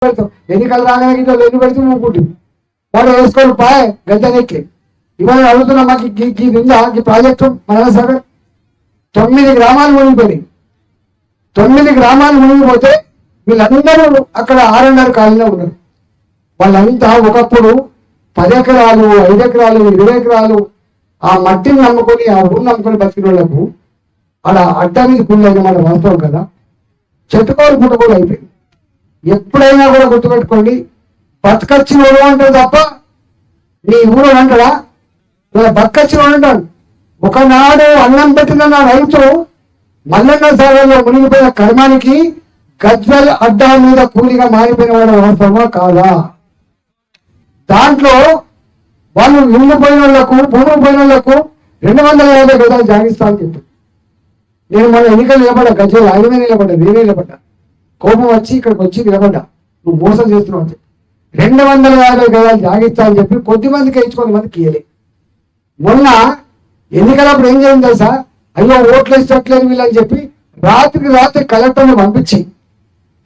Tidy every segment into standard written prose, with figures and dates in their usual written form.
పెడతాం. ఎన్నికలు రాగానే ఇట్లా ఎన్ని పెడితే ఊపుకుంటుంది. వాడు వేసుకొని పాయ్ గద్దెనెక్కి. ఇవాళ అడుగుతున్నా, మాకు ఉందా ఈ ప్రాజెక్టు మనల సాగర్ 9 గ్రామాలు మునిగిపోయినాయి. 9 గ్రామాలు మునిగిపోతే వీళ్ళందరూ అక్కడ 6.5 కాలంలో ఉన్నారు. వాళ్ళంతా ఒకప్పుడు 10 ఎకరాలు 5 ఎకరాలు 20 ఎకరాలు ఆ మట్టిని నమ్ముకొని ఆ ఊరు నమ్ముకొని బతికిన వాళ్ళకు అలా అడ్డా మీద కూలైన మన వాస్తవం కదా. చెట్టుకోలు పుట్టుకోలు అయిపోయింది. ఎప్పుడైనా కూడా గుర్తుపెట్టుకోండి, బతకచ్చిన ఊరు అంటారు తప్ప నీ ఊరు అంటారా? బతకచ్చిన అంటాడు. ఒకనాడు అన్నం పెట్టిన నా రైతు మల్లన్న సాగర్లో మునిగిపోయిన కర్మానికి గజ్వెల్ అడ్డా మీద కూలిగా మారిపోయిన వాడు వాస్తవమా కాదా? దాంట్లో వాళ్ళు ఇల్లు పోయిన వాళ్ళకు భూమి పోయిన వాళ్ళకు 250 గజాలు జాగిస్తా అని చెప్పి నేను మన ఎన్నికలు నిలబడ్డా. గజ్వెల్ ఆయనమే నిలబడ్డా, నేనే నిలబడ్డా. కోపం వచ్చి ఇక్కడికి వచ్చి నిలబడ్డా. నువ్వు మోసం చేస్తున్నావు అని చెప్పి 250 గజాలు జాగిస్తా అని చెప్పి కొద్దిమందికి ఇచ్చుకొని మందికి ఇయ్యలే. మొన్న ఎన్నికలప్పుడు ఏం చేయండి తెలుసా? అయ్యో ఓట్లు వేసేటట్లేదు వీళ్ళని చెప్పి రాత్రి కలెక్టర్ని పంపించి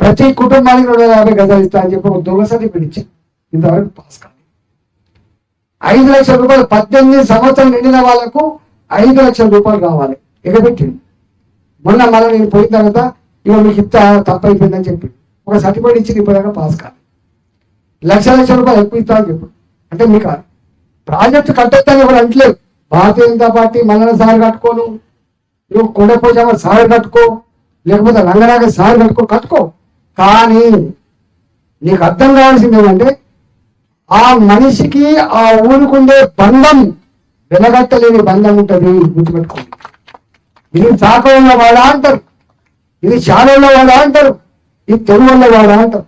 ప్రతి కుటుంబానికి 250 గజాలు ఇస్తా అని చెప్పి ఒక దొంగసారి పిలిచి ఇంతవరకు పాస్ కాదు. 5 లక్షల రూపాయలు 18 సంవత్సరాలు నిండిన వాళ్లకు 5 లక్షల రూపాయలు కావాలి ఎగబెట్టింది. మొన్న మళ్ళీ నేను పోయిన తర్వాత ఇక మీకు ఇంత తప్పు అయిపోయిందని చెప్పి ఒక సర్టిఫికేట్ ఇచ్చి ఇప్పటిదాకా పాస్ కాదు. లక్షల రూపాయలు ఎక్కువ ఇస్తా అని చెప్పి అంటే మీకు ప్రాజెక్టు కట్టొద్దని ఎవరు అంటలేదు. భారతీయ జనతా పార్టీ మల్లన్న సార్ కట్టుకోను, నువ్వు కొండపోజామ సార్ కట్టుకో, లేకపోతే రంగనాగ సార్ కట్టుకో. కానీ నీకు అర్థం కావాల్సింది ఏంటంటే ఆ మనిషికి ఆ ఊరుకుండే బంధం వెలగట్టలేని బంధం ఉంటుంది. గుర్తుపెట్టుకోండి. ఇది చాకవుల్లో వాడా అంటారు, ఇది శాలలో వాడా అంటారు, ఇది తెలుగులో వాడా అంటారు.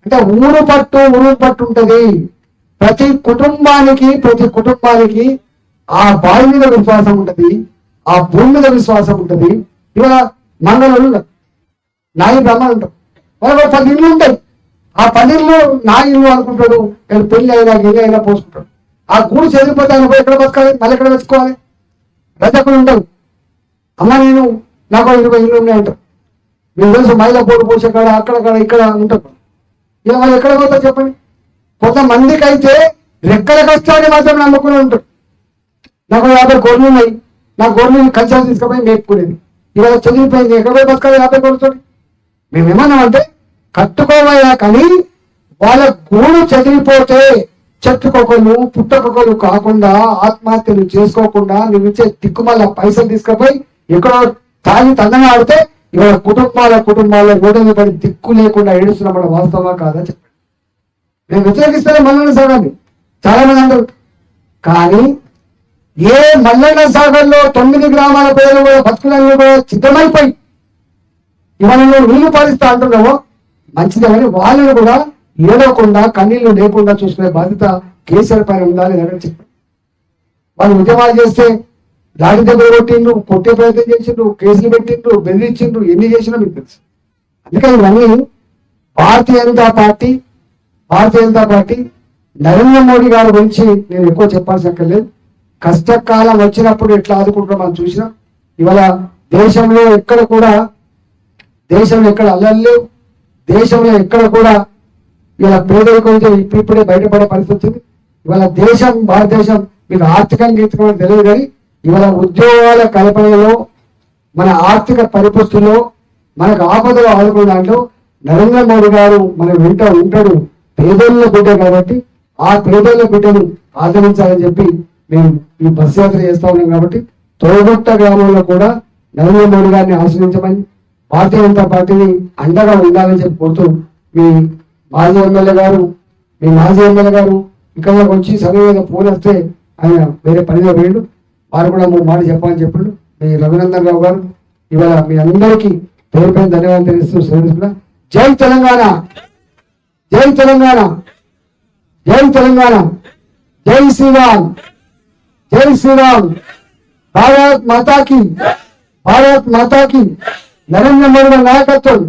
అంటే ఊరు పట్టు ఉంటుంది. ప్రతి కుటుంబానికి ఆ బావి మీద విశ్వాసం ఉంటుంది, ఆ భూమి మీద విశ్వాసం ఉంటుంది. ఇవాళ మంగళూరు నాయి బ్రహ్మలు ఉంటారు, వాళ్ళకి 10 ఇళ్ళు ఉంటాయి. ఆ 10 ఇళ్ళు నా ఇల్లు అనుకుంటాడు. పెళ్లి అయినా గిల్లి అయినా పోసుకుంటాడు. ఆ గూడు చదివిపోతే ఆయన పోయి ఎక్కడ బతకాలి, మళ్ళీ ఎక్కడ తెచ్చుకోవాలి? రజకులు ఉంటారు. అమ్మ నేను నాకు 20 ఇళ్ళు ఉన్నాయంటారు. మీరు తెలుసు మహిళా పోటు పోసే కాడ అక్కడ ఇక్కడ ఉంటారు. ఇలా వాళ్ళు ఎక్కడ పోతారు చెప్పండి? కొంతమందికి అయితే రెక్కల కష్టాన్ని మాత్రం నమ్ముకుని ఉంటారు. నాకు 50 గొర్రెలు ఉన్నాయి, నా గొర్రెలు కల్చర్ తీసుకుపోయి మేపుకునేది. ఇవాళ చదివిపోయింది, ఎక్కడ పోయి బతకాలి 50 గొర్రెలతో? మేమేమన్నామంటే కట్టుకోవాలా, కానీ వాళ్ళ గూడు చదివిపోతే చెట్టుకొకరు పుట్టకొకరు కాకుండా ఆత్మహత్యలు చేసుకోకుండా నువ్వు ఇచ్చే దిక్కుమల్ల పైసలు తీసుకుపోయి ఎక్కడో తాగి తందన ఆడితే ఇవాళ కుటుంబాల గోడలు పడి దిక్కు లేకుండా ఏడుస్తున్నమాట వాస్తవా కాదా చెప్పండి. నేను వ్యతిరేకిస్తానే మల్లన్న సాగర్ని చాలా మంది అంటారు. కానీ ఏ మల్లన్న సాగర్లో 9 గ్రామాల పేర్లు కూడా బతుకులన్నీ కూడా సిద్ధమైపోయి ఇవాళ నువ్వు నీళ్లు పాలిస్తా అంటున్నావో మంచిదే, కానీ వాళ్ళని కూడా ఏడవకుండా కన్నీళ్లు లేకుండా చూసుకునే బాధ్యత కేసీఆర్ పైన ఉందా లేదని చెప్పండి. వాళ్ళు ఉద్యమాలు చేస్తే దాడి దెబ్బలు కొట్టిండ్రు, కొట్టే ప్రయత్నం చేసిండ్రు, కేసులు పెట్టిండ్రు, బెదిరించిండ్రు, ఎన్ని చేసినా మీకు తెలుసు. అందుకని ఇవన్నీ భారతీయ జనతా పార్టీ నరేంద్ర మోడీ గారి గురించి నేను ఎక్కువ చెప్పాల్సి అక్కర్లేదు. కష్టకాలం వచ్చినప్పుడు ఎట్లా ఆదుకుంటారో మనం చూసినాం. ఇవాళ దేశంలో ఎక్కడ అల్లర్లు లేవు, దేశంలో ఎక్కడ కూడా ఇలా పేదరికం ఇప్పుడే బయటపడే పరిస్థితి వచ్చింది. ఇవాళ భారతదేశం మీకు ఆర్థికంగా తెలియదు, కానీ ఇవాళ ఉద్యోగాల కల్పనలో మన ఆర్థిక పరిపుష్టిలో మనకు ఆపదలో ఆదుకునే దాంట్లో నరేంద్ర మోడీ గారు మన వెంట ఉంటాడు. పేదోళ్ళ బిడ్డ కాబట్టి ఆ పేదోళ్ళ బిడ్డను ఆదరించాలని చెప్పి మేము ఈ బస్ యాత్ర చేస్తా ఉన్నాం. కాబట్టి తోగొట్ట గ్రామంలో కూడా నరేంద్ర మోడీ గారిని ఆశ్రయించమని, భారతీయ జనతా పార్టీని అండగా ఉండాలని చెప్పి కోరుతూ మీ మాజీ ఎమ్మెల్యే గారు ఇక్కడ వచ్చి సమయంలో ఫోన్ వస్తే ఆయన వేరే పనిగా వేయండు, వారు కూడా మాట చెప్పాలని చెప్పండు. మీ రఘునందన్ రావు గారు ఇవాళ మీ అందరికీ పేరు పైన ధన్యవాదాలు తెలుస్తూ సెలవుస్తున్నా. జై తెలంగాణ, జై తెలంగాణ, జై తెలంగాణ, జై శ్రీరామ్, జై శ్రీరామ్. భారత్ మాతాకి, భారత్ మాతాకి. నరేంద్ర మోడీ నాయకత్వం